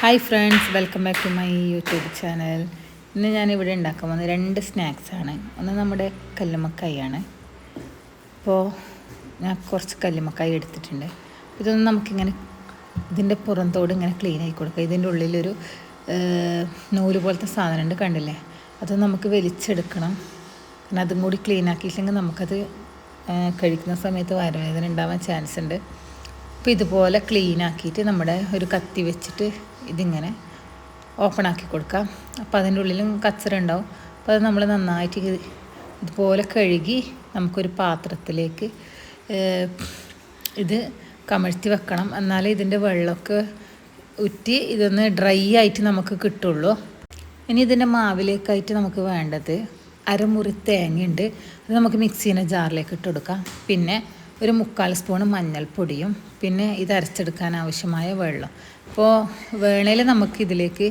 Hi friends, welcome back to my YouTube channel. ഇന്ന് ഞാനിവിടെ ഉണ്ടാക്കാൻ പോകുന്നത് 2 സ്നാക്സാണ്. ഒന്ന് നമ്മുടെ കല്ലുമ്മക്കായാണ്. അപ്പോൾ ഞാൻ കുറച്ച് കല്ലുമ്മക്കായ എടുത്തിട്ടുണ്ട്. ഇതൊന്ന് നമുക്കിങ്ങനെ ഇതിൻ്റെ പുറന്തോട് ഇങ്ങനെ ക്ലീൻ ആക്കി കൊടുക്കുക. ഇതിൻ്റെ ഉള്ളിലൊരു നൂല് പോലത്തെ സാധനമുണ്ട്, കണ്ടില്ലേ? അത് നമുക്ക് വലിച്ചെടുക്കണം. പിന്നെ അതും കൂടി ക്ലീൻ ആക്കിയില്ലെങ്കിൽ നമുക്കത് കഴിക്കുന്ന സമയത്ത് വയറുവേദന ഉണ്ടാവാൻ ചാൻസ് ഉണ്ട്. അപ്പോൾ ഇതുപോലെ ക്ലീൻ ആക്കിയിട്ട് നമ്മുടെ ഒരു കത്തി വെച്ചിട്ട് ഇതിങ്ങനെ ഓപ്പൺ ആക്കി കൊടുക്കാം. അപ്പോൾ അതിൻ്റെ ഉള്ളിലും കച്ചറ ഉണ്ടാവും. അപ്പോൾ അത് നമ്മൾ നന്നായിട്ട് ഇതുപോലെ കഴുകി നമുക്കൊരു പാത്രത്തിലേക്ക് ഇത് കമഴ്ത്തി വെക്കണം. എന്നാലേ ഇതിൻ്റെ വെള്ളമൊക്കെ ഉറ്റി ഇതൊന്ന് ഡ്രൈ ആയിട്ട് നമുക്ക് കിട്ടുള്ളൂ. ഇനി ഇതിൻ്റെ മാവിലേക്കായിട്ട് നമുക്ക് വേണ്ടത് അരമുറി തേങ്ങയുണ്ട്. അത് നമുക്ക് മിക്സീൻ്റെ ജാറിലേക്ക് ഇട്ട് കൊടുക്കാം. പിന്നെ ഒരു 3/4 സ്പൂണ് മഞ്ഞൾപ്പൊടിയും പിന്നെ ഇത് അരച്ചെടുക്കാൻ ആവശ്യമായ വെള്ളം. അപ്പോൾ വേണേൽ നമുക്കിതിലേക്ക്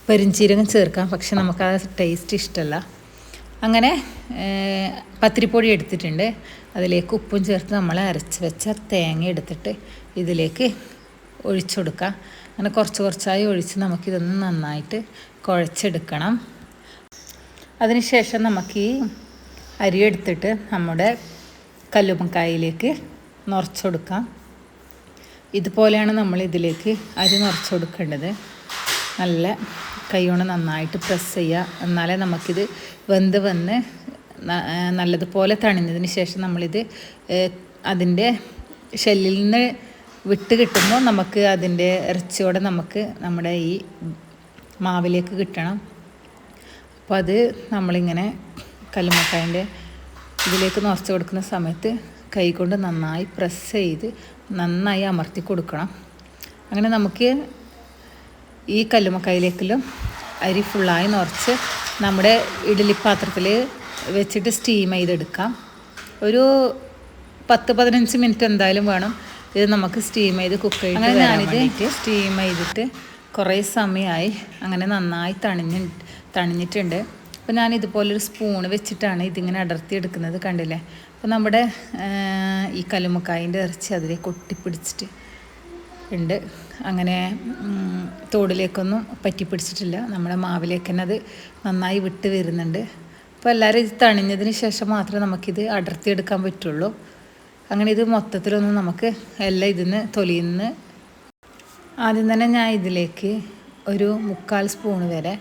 പെരിഞ്ചീരകം ചേർക്കാം, പക്ഷെ നമുക്കത് ടേസ്റ്റ് ഇഷ്ടമല്ല. അങ്ങനെ പത്തിരിപ്പൊടി എടുത്തിട്ടുണ്ട്. അതിലേക്ക് ഉപ്പും ചേർത്ത് നമ്മൾ അരച്ച് വെച്ച തേങ്ങ എടുത്തിട്ട് ഇതിലേക്ക് ഒഴിച്ചു കൊടുക്കാം. അങ്ങനെ കുറച്ച് കുറച്ചായി ഒഴിച്ച് നമുക്കിതൊന്ന് നന്നായിട്ട് കുഴച്ചെടുക്കണം. അതിനുശേഷം നമുക്ക് ഈ അരി എടുത്തിട്ട് നമ്മുടെ കല്ലുമ്മക്കായയിലേക്ക് നിറച്ച് കൊടുക്കാം. ഇതുപോലെയാണ് നമ്മൾ ഇതിലേക്ക് അരി നിറച്ച് കൊടുക്കേണ്ടത്. നല്ല കൈകൊണ്ട് നന്നായിട്ട് പ്രസ് ചെയ്യുക, എന്നാലേ നമുക്കിത് വന്ന് നല്ലതുപോലെ തണിഞ്ഞതിന് ശേഷം നമ്മളിത് അതിൻ്റെ ഷെല്ലിൽ നിന്ന് വിട്ട് കിട്ടുമ്പോൾ നമുക്ക് അതിൻ്റെ ഇറച്ചിയോടെ നമുക്ക് നമ്മുടെ ഈ മാവിലേക്ക് കിട്ടണം. അപ്പോൾ അത് നമ്മളിങ്ങനെ കല്ലുമ്മക്കായൻ്റെ ഇതിലേക്ക് നിറച്ച് കൊടുക്കുന്ന സമയത്ത് കൈകൊണ്ട് നന്നായി പ്രസ് ചെയ്ത് നന്നായി അമർത്തി കൊടുക്കണം. അങ്ങനെ നമുക്ക് ഈ കല്ലുമ്മക്കായയിലേക്കെല്ലാം അരി ഫുള്ളായി നിറച്ച് നമ്മുടെ ഇഡ്ഡലി പാത്രത്തിൽ വെച്ചിട്ട് സ്റ്റീം ചെയ്തെടുക്കാം. ഒരു 10-15 മിനിറ്റ് എന്തായാലും വേണം ഇത് നമുക്ക് സ്റ്റീം ചെയ്ത് കുക്ക് ചെയ്ത്. അങ്ങനെ ഞാനിത് സ്റ്റീം ചെയ്തിട്ട് കുറേ സമയമായി. അങ്ങനെ നന്നായി തണിഞ്ഞിട്ടുണ്ട്. അപ്പോൾ ഞാൻ ഇതുപോലൊരു സ്പൂണ് വെച്ചിട്ടാണ് ഇതിങ്ങനെ അടർത്തി എടുക്കുന്നത്, കണ്ടില്ലേ? അപ്പോൾ നമ്മുടെ ഈ കല്ലുമ്മക്കായൻ്റെ ഇറച്ചി അതിലേക്ക് ഒട്ടിപ്പിടിച്ചിട്ട് ഉണ്ട്. അങ്ങനെ തോടിലേക്കൊന്നും പറ്റിപ്പിടിച്ചിട്ടില്ല. നമ്മുടെ മാവിലേക്ക് തന്നെ അത് നന്നായി വിട്ട് വരുന്നുണ്ട്. അപ്പോൾ എല്ലാവരും ഇത് തണിഞ്ഞതിന് ശേഷം മാത്രമേ നമുക്കിത് അടർത്തിയെടുക്കാൻ പറ്റുള്ളൂ. അങ്ങനെ ഇത് മൊത്തത്തിലൊന്നും നമുക്ക് എല്ലാം ഇതിന്ന് തൊലിയുന്ന. ആദ്യം തന്നെ ഞാൻ ഇതിലേക്ക് ഒരു 3/4 സ്പൂണ് വരെ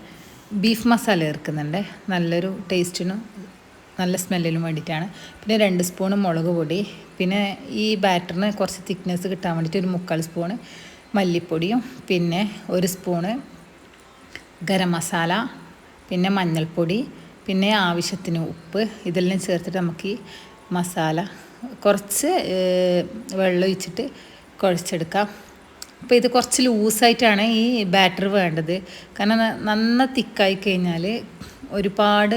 ബീഫ് മസാല ചേർക്കുന്നുണ്ട്. നല്ലൊരു ടേസ്റ്റിനും നല്ല സ്മെല്ലിനും വേണ്ടിയിട്ടാണ്. പിന്നെ 2 സ്പൂണ് മുളക് പൊടി, പിന്നെ ഈ ബാറ്ററിന് കുറച്ച് തിക്നെസ് കിട്ടാൻ വേണ്ടിയിട്ട് ഒരു 3/4 സ്പൂണ് മല്ലിപ്പൊടിയും, പിന്നെ 1 സ്പൂണ് ഗരം മസാല, പിന്നെ മഞ്ഞൾപ്പൊടി, പിന്നെ ആവശ്യത്തിന് ഉപ്പ്. ഇതെല്ലാം ചേർത്തിട്ട് നമുക്ക് ഈ മസാല കുറച്ച് വെള്ളം ഒഴിച്ചിട്ട് കുഴച്ചെടുക്കാം. അപ്പോൾ ഇത് കുറച്ച് ലൂസായിട്ടാണ് ഈ ബാറ്റർ വേണ്ടത്. കാരണം നന്ന തിക്കായി കഴിഞ്ഞാൽ ഒരുപാട്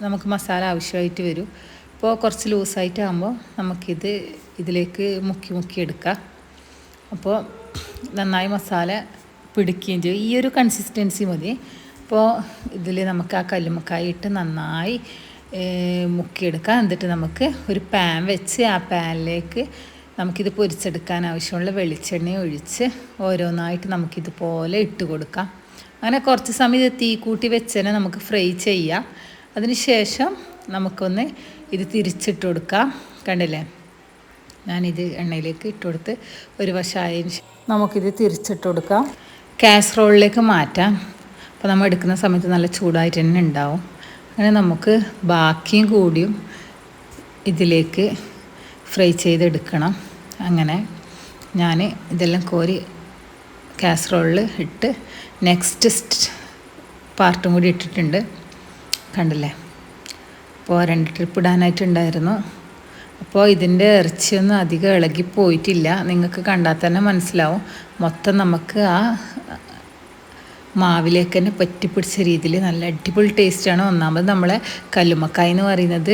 നമുക്ക് മസാല ആവശ്യമായിട്ട് വരും. അപ്പോൾ കുറച്ച് ലൂസായിട്ടാകുമ്പോൾ നമുക്കിത് ഇതിലേക്ക് മുക്കി എടുക്കാം. അപ്പോൾ നന്നായി മസാല പിടിക്കുകയും ചെയ്യും. ഈ ഒരു കൺസിസ്റ്റൻസി മതി. അപ്പോൾ ഇതിൽ നമുക്ക് ആ കല്ലുമ്മക്കായ ഇട്ട് നന്നായി മുക്കിയെടുക്കാം. എന്നിട്ട് നമുക്ക് ഒരു പാൻ വെച്ച് ആ പാനിലേക്ക് നമുക്കിത് പൊരിച്ചെടുക്കാൻ ആവശ്യമുള്ള വെളിച്ചെണ്ണ ഒഴിച്ച് ഓരോന്നായിട്ട് നമുക്കിതുപോലെ ഇട്ട് കൊടുക്കാം. അങ്ങനെ കുറച്ച് സമയം ഇത് തീ കൂട്ടി വെച്ച് തന്നെ നമുക്ക് ഫ്രൈ ചെയ്യാം. അതിന് ശേഷം നമുക്കൊന്ന് ഇത് തിരിച്ചിട്ട് കൊടുക്കാം. കണ്ടില്ലേ? ഞാനിത് എണ്ണയിലേക്ക് ഇട്ട് കൊടുത്ത് ഒരു വശമായതിന് ശേഷം നമുക്കിത് തിരിച്ചിട്ട് കൊടുക്കാം. കാസറോളിലേക്ക് മാറ്റാം. അപ്പോൾ നമ്മൾ എടുക്കുന്ന സമയത്ത് നല്ല ചൂടായിട്ട് തന്നെ ഉണ്ടാവും. അങ്ങനെ നമുക്ക് ബാക്കിയും കൂടിയും ഇതിലേക്ക് ഫ്രൈ ചെയ്തെടുക്കണം. അങ്ങനെ ഞാൻ ഇതെല്ലാം കോരി കാസറോളിൽ ഇട്ട് നെക്സ്റ്റ് പാർട്ടും കൂടി ഇട്ടിട്ടുണ്ട്, കണ്ടില്ലേ? അപ്പോൾ 2 ട്രിപ്പ് ഇടാനായിട്ടുണ്ടായിരുന്നു. അപ്പോൾ ഇതിൻ്റെ ഇറച്ചിയൊന്നും അധികം ഇളകിപ്പോയിട്ടില്ല. നിങ്ങൾക്ക് കണ്ടാൽ തന്നെ മനസ്സിലാവും. മൊത്തം നമുക്ക് ആ മാവിലേക്ക് തന്നെ പറ്റിപ്പിടിച്ച രീതിയിൽ നല്ല അടിപൊളി ടേസ്റ്റാണ്. ഒന്നാമത് നമ്മളെ കല്ലുമ്മക്കായ എന്ന് പറയുന്നത്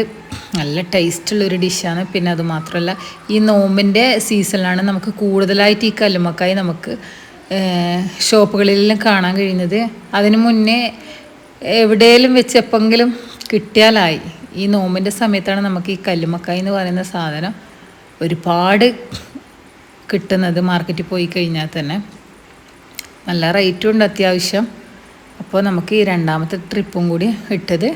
നല്ല ടേസ്റ്റുള്ളൊരു ഡിഷാണ്. പിന്നെ അതുമാത്രമല്ല ഈ നോമ്പിൻ്റെ സീസണിലാണ് നമുക്ക് കൂടുതലായിട്ട് ഈ കല്ലുമ്മക്കായ നമുക്ക് ഷോപ്പുകളിലെല്ലാം കാണാൻ കഴിയുന്നത്. അതിന് മുന്നേ എവിടെയെങ്കിലും വെച്ച് എപ്പോഴെങ്കിലും കിട്ടിയാലായി. ഈ നോമ്പിൻ്റെ സമയത്താണ് നമുക്ക് ഈ കല്ലുമ്മക്കായ എന്ന് പറയുന്ന സാധനം ഒരുപാട് കിട്ടുന്നത് മാർക്കറ്റിൽ പോയി കഴിഞ്ഞാൽ തന്നെ. നല്ല റേറ്റും ഉണ്ട് അത്യാവശ്യം. അപ്പോൾ നമുക്ക് ഈ രണ്ടാമത്തെ ട്രിപ്പും കൂടി ഇട്ടത്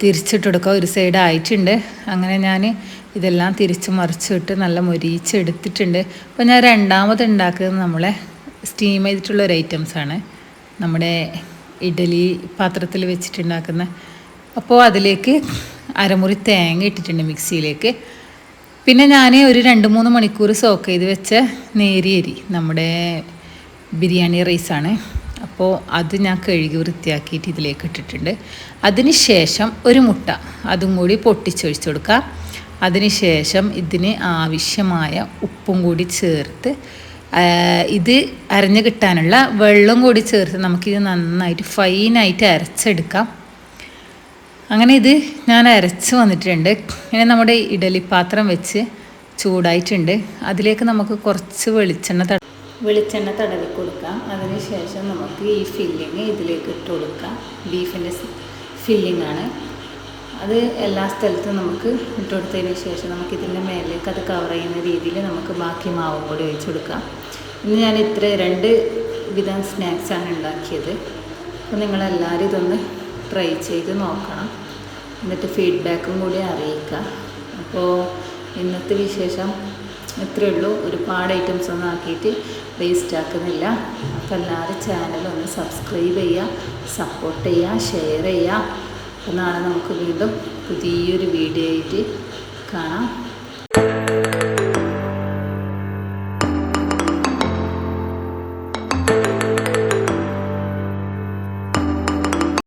തിരിച്ചിട്ടെടുക്കുക. ഒരു സൈഡ് ആയിട്ടുണ്ട്. അങ്ങനെ ഞാൻ ഇതെല്ലാം തിരിച്ച് മറിച്ചിട്ട് നല്ല മൊരിച്ചെടുത്തിട്ടുണ്ട്. അപ്പോൾ ഞാൻ രണ്ടാമത് ഉണ്ടാക്കുന്നത് നമ്മളെ സ്റ്റീം ചെയ്തിട്ടുള്ളൊരു ഐറ്റംസാണ്, നമ്മുടെ ഇഡലി പാത്രത്തിൽ വെച്ചിട്ടുണ്ടാക്കുന്ന. അപ്പോൾ അതിലേക്ക് അരമുറി തേങ്ങ ഇട്ടിട്ടുണ്ട് മിക്സിയിലേക്ക്. പിന്നെ ഞാൻ ഒരു 2-3 മണിക്കൂർ സോക്ക് ചെയ്ത് വെച്ച നേരിയ അരി, നമ്മുടെ ബിരിയാണി റൈസാണ്. അപ്പോൾ അത് ഞാൻ കഴുകി വൃത്തിയാക്കിയിട്ട് ഇതിലേക്ക് ഇട്ടിട്ടുണ്ട്. അതിന് ശേഷം ഒരു മുട്ട അതും കൂടി പൊട്ടിച്ചൊഴിച്ച് കൊടുക്കുക. അതിന് ശേഷം ഇതിന് ആവശ്യമായ ഉപ്പും കൂടി ചേർത്ത് ഇത് അരഞ്ഞ് കിട്ടാനുള്ള വെള്ളം കൂടി ചേർത്ത് നമുക്കിത് നന്നായിട്ട് ഫൈനായിട്ട് അരച്ചെടുക്കാം. അങ്ങനെ ഇത് ഞാൻ അരച്ച് വന്നിട്ടുണ്ട്. ഇനി നമ്മുടെ ഇഡലി പാത്രം വെച്ച് ചൂടായിട്ടുണ്ട്. അതിലേക്ക് നമുക്ക് കുറച്ച് വെളിച്ചെണ്ണ തടവി കൊടുക്കാം. അതിന് ശേഷം നമുക്ക് ഈ ഫില്ലിങ് ഇതിലേക്ക് ഇട്ട് കൊടുക്കാം. ബീഫിൻ്റെ ഫില്ലിങ്ങാണ് അത്. എല്ലാ സ്ഥലത്തും നമുക്ക് ഇട്ട് കൊടുത്തതിന് ശേഷം നമുക്ക് ഇതിൻ്റെ മേലേക്ക് അത് കവർ ചെയ്യുന്ന രീതിയിൽ നമുക്ക് ബാക്കി മാവും കൂടി ഒഴിച്ച് കൊടുക്കാം. ഇന്ന് ഞാൻ 2 വിധം സ്നാക്സാണ് ഉണ്ടാക്കിയത്. അപ്പോൾ നിങ്ങളെല്ലാവരും ഇതൊന്ന് ട്രൈ ചെയ്ത് നോക്കണം, എന്നിട്ട് ഫീഡ്ബാക്കും കൂടി അറിയിക്കുക. അപ്പോൾ ഇന്നത്തെ വിശേഷം ഇത്രയേ ഉള്ളൂ. ഒരുപാട് ഐറ്റംസ് ഒന്നും ആക്കിയിട്ട് വേസ്റ്റ് ആക്കുന്നില്ല. അപ്പോൾ എല്ലാവരും ചാനലൊന്ന് സബ്സ്ക്രൈബ് ചെയ്യുക, സപ്പോർട്ട് ചെയ്യുക, ഷെയർ ചെയ്യുക. അപ്പോൾ നാളെ നമുക്ക് വീണ്ടും പുതിയൊരു വീഡിയോ ആയിട്ട് കാണാം.